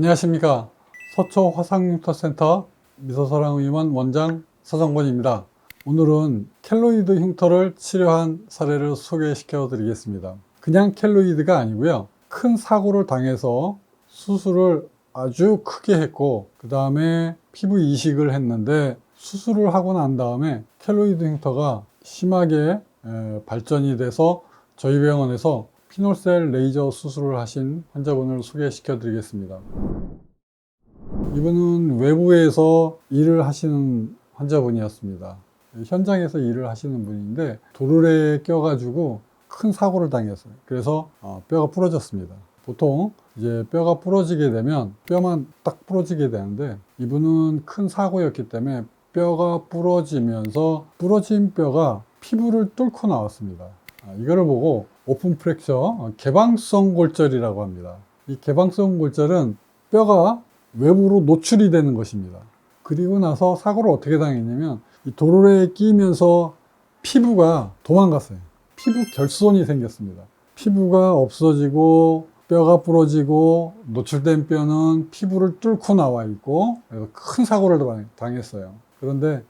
안녕하십니까. 서초 화상흉터센터 미소사랑의원 원장 서정권입니다. 오늘은 켈로이드 흉터를 치료한 사례를 소개시켜 드리겠습니다. 그냥 켈로이드가 아니고요, 큰 사고를 당해서 수술을 아주 크게 했고, 그 다음에 피부 이식을 했는데 수술을 하고 난 다음에 켈로이드 흉터가 심하게 발전이 돼서 저희 병원에서 피놀셀 레이저 수술을 하신 환자분을 소개시켜 드리겠습니다. 이분은 외부에서 일을 하시는 환자분이었습니다. 현장에서 일을 하시는 분인데 도르래에 껴가지고 큰 사고를 당했어요. 그래서 뼈가 부러졌습니다. 보통 이제 뼈가 부러지게 되면 뼈만 딱 부러지게 되는데, 이분은 큰 사고였기 때문에 뼈가 부러지면서 부러진 뼈가 피부를 뚫고 나왔습니다. 이거를 보고 오픈 프랙처, 개방성 골절이라고 합니다. 이 개방성 골절은 뼈가 외부로 노출이 되는 것입니다. 그리고 나서 사고를 어떻게 당했냐면, 이 도르래에 끼면서 피부가 도망갔어요. 피부 결손이 생겼습니다. 피부가 없어지고 뼈가 부러지고 노출된 뼈는 피부를 뚫고 나와 있고, 그래서 큰 사고를 당했어요. 그런데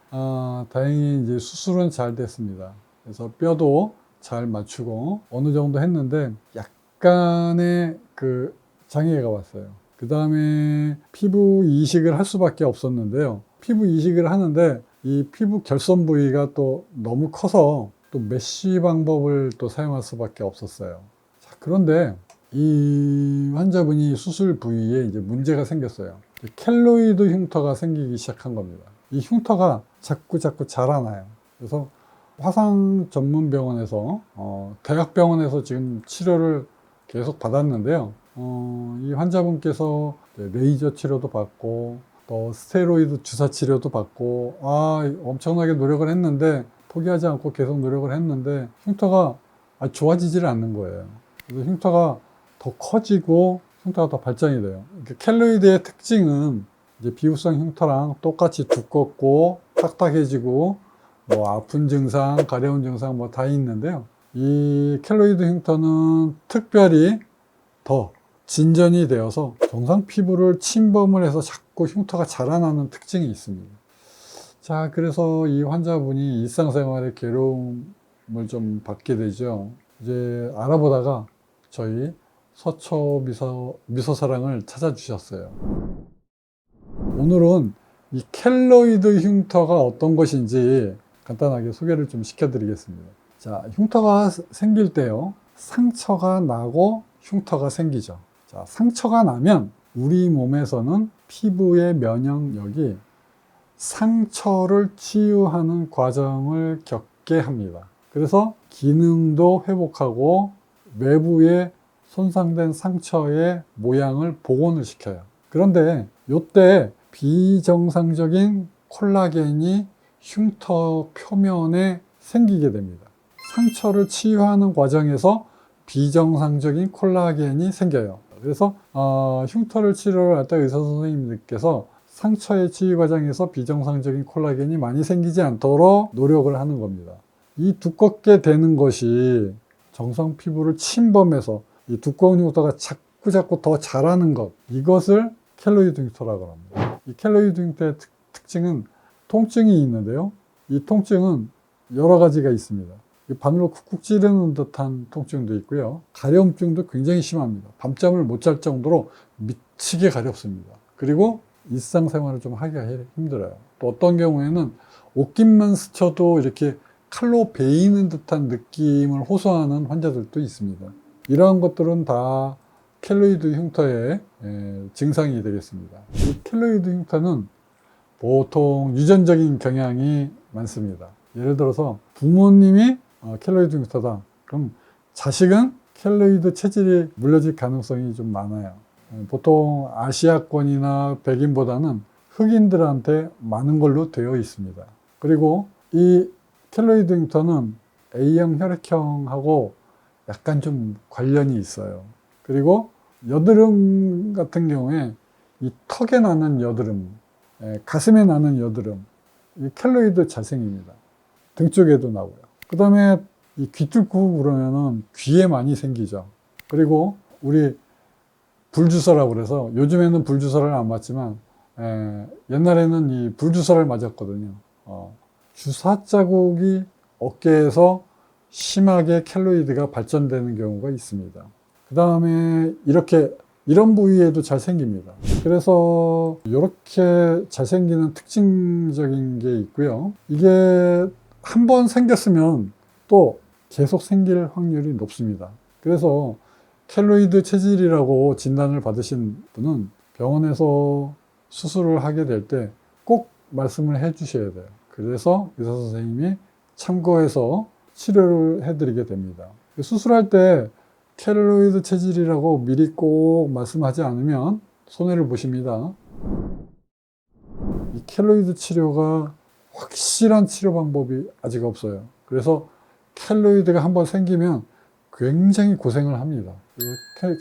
다행히 이제 수술은 잘 됐습니다. 그래서 뼈도 잘 맞추고 어느 정도 했는데 약간의 그 장애가 왔어요. 그 다음에 피부 이식을 할 수밖에 없었는데요. 피부 이식을 하는데 이 피부 결손 부위가 또 너무 커서 또 메쉬 방법을 또 사용할 수밖에 없었어요. 자, 그런데 이 환자분이 수술 부위에 이제 문제가 생겼어요. 켈로이드 흉터가 생기기 시작한 겁니다. 이 흉터가 자꾸 자라나요. 그래서 화상 전문 병원에서 대학병원에서 지금 치료를 계속 받았는데요. 이 환자분께서 레이저 치료도 받고 또 스테로이드 주사 치료도 받고 엄청나게 노력을 했는데, 포기하지 않고 계속 노력을 했는데 흉터가 좋아지질 않는 거예요. 그래서 흉터가 더 커지고 흉터가 더 발전이 돼요. 켈로이드의 특징은 이제 비후성 흉터랑 똑같이 두껍고 딱딱해지고 뭐 아픈 증상, 가려운 증상 뭐 다 있는데요. 이 켈로이드 흉터는 특별히 더 진전이 되어서 정상 피부를 침범을 해서 자꾸 흉터가 자라나는 특징이 있습니다. 자, 그래서 이 환자분이 일상생활에 괴로움을 좀 받게 되죠. 이제 알아보다가 저희 서초 미소사랑을 찾아주셨어요. 오늘은 이 켈로이드 흉터가 어떤 것인지 간단하게 소개를 좀 시켜드리겠습니다. 자, 흉터가 생길 때요, 상처가 나고 흉터가 생기죠. 자, 상처가 나면 우리 몸에서는 피부의 면역력이 상처를 치유하는 과정을 겪게 합니다. 그래서 기능도 회복하고 외부에 손상된 상처의 모양을 복원을 시켜요. 그런데 이때 비정상적인 콜라겐이 흉터 표면에 생기게 됩니다. 상처를 치유하는 과정에서 비정상적인 콜라겐이 생겨요. 그래서 흉터를 치료를 할 때 의사 선생님들께서 상처의 치유 과정에서 비정상적인 콜라겐이 많이 생기지 않도록 노력을 하는 겁니다. 이 두껍게 되는 것이 정상 피부를 침범해서 이 두꺼운 흉터가 자꾸 더 자라는 것, 이것을 켈로이드 흉터라고 합니다. 이 켈로이드 흉터의 특징은 통증이 있는데요. 이 통증은 여러 가지가 있습니다. 바늘로 쿡쿡 찌르는 듯한 통증도 있고요. 가려움증도 굉장히 심합니다. 밤잠을 못 잘 정도로 미치게 가렵습니다. 그리고 일상생활을 좀 하기가 힘들어요. 또 어떤 경우에는 옷깃만 스쳐도 이렇게 칼로 베이는 듯한 느낌을 호소하는 환자들도 있습니다. 이러한 것들은 다 켈로이드 흉터의 증상이 되겠습니다. 이 켈로이드 흉터는 보통 유전적인 경향이 많습니다. 예를 들어서 부모님이 켈로이드 흉터다. 그럼 자식은 켈로이드 체질이 물려질 가능성이 좀 많아요. 보통 아시아권이나 백인보다는 흑인들한테 많은 걸로 되어 있습니다. 그리고 이 켈로이드 흉터는 A형 혈액형하고 약간 좀 관련이 있어요. 그리고 여드름 같은 경우에 이 턱에 나는 여드름, 가슴에 나는 여드름, 이 켈로이드 자생입니다. 등 쪽에도 나고요. 그 다음에 이 귀 뚫고 그러면은 귀에 많이 생기죠. 그리고 우리 불주사라고 그래서 요즘에는 불주사를 안 맞지만 옛날에는 이 불주사를 맞았거든요. 주사 자국이 어깨에서 심하게 켈로이드가 발전되는 경우가 있습니다. 그 다음에 이런 부위에도 잘 생깁니다. 그래서 이렇게 잘 생기는 특징적인 게 있고요. 이게 한번 생겼으면 또 계속 생길 확률이 높습니다. 그래서 켈로이드 체질이라고 진단을 받으신 분은 병원에서 수술을 하게 될 때 꼭 말씀을 해 주셔야 돼요. 그래서 의사 선생님이 참고해서 치료를 해드리게 됩니다. 수술할 때 켈로이드 체질이라고 미리 꼭 말씀하지 않으면 손해를 보십니다. 이 켈로이드 치료가 확실한 치료 방법이 아직 없어요. 그래서 켈로이드가 한번 생기면 굉장히 고생을 합니다.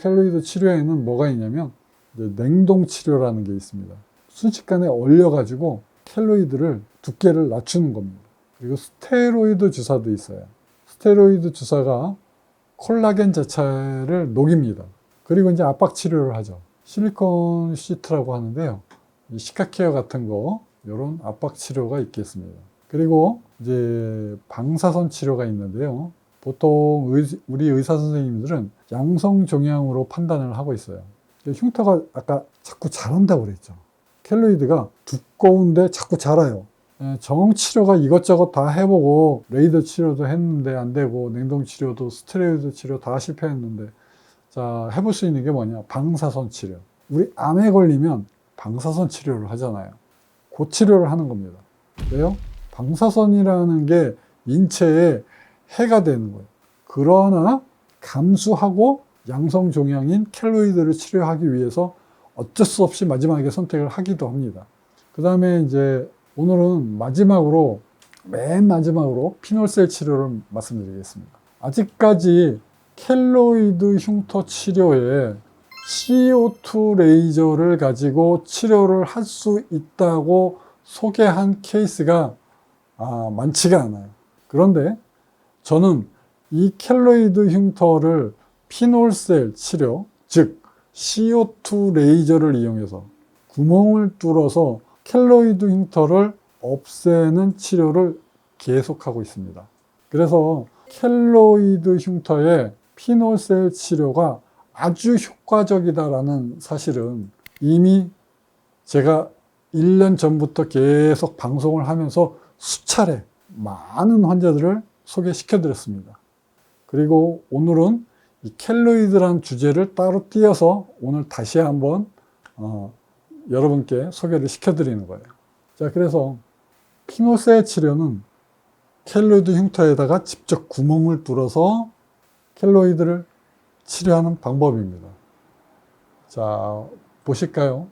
켈로이드 치료에는 뭐가 있냐면 냉동 치료라는 게 있습니다. 순식간에 얼려가지고 켈로이드를 두께를 낮추는 겁니다. 그리고 스테로이드 주사도 있어요. 스테로이드 주사가 콜라겐 자체를 녹입니다. 그리고 이제 압박 치료를 하죠. 실리콘 시트라고 하는데요. 이 시카케어 같은 거, 이런 압박 치료가 있겠습니다. 그리고 이제 방사선 치료가 있는데요. 보통 우리 의사 선생님들은 양성 종양으로 판단을 하고 있어요. 흉터가 아까 자꾸 자란다고 그랬죠. 켈로이드가 두꺼운데 자꾸 자라요. 정 치료가 이것저것 다 해보고 레이더 치료도 했는데 안 되고 냉동 치료도 스테로이드 치료 다 실패했는데, 자, 해볼 수 있는 게 뭐냐? 방사선 치료. 우리 암에 걸리면 방사선 치료를 하잖아요. 그 치료를 하는 겁니다. 왜요? 방사선이라는 게 인체에 해가 되는 거예요. 그러나 감수하고 양성 종양인 켈로이드를 치료하기 위해서 어쩔 수 없이 마지막에 선택을 하기도 합니다. 그 다음에 이제 오늘은 맨 마지막으로 피놀셀 치료를 말씀드리겠습니다. 아직까지 켈로이드 흉터 치료에 CO2 레이저를 가지고 치료를 할 수 있다고 소개한 케이스가 많지가 않아요. 그런데 저는 이 켈로이드 흉터를 피놀셀 치료, 즉 CO2 레이저를 이용해서 구멍을 뚫어서 켈로이드 흉터를 없애는 치료를 계속하고 있습니다. 그래서 켈로이드 흉터의 피놀셀 치료가 아주 효과적이다라는 사실은 이미 제가 1년 전부터 계속 방송을 하면서 수차례 많은 환자들을 소개시켜 드렸습니다. 그리고 오늘은 이 켈로이드라는 주제를 따로 띄어서 오늘 다시 한번 여러분께 소개를 시켜드리는 거예요. 자, 그래서 피놀셀 치료는 켈로이드 흉터에다가 직접 구멍을 뚫어서 켈로이드를 치료하는 방법입니다. 자, 보실까요?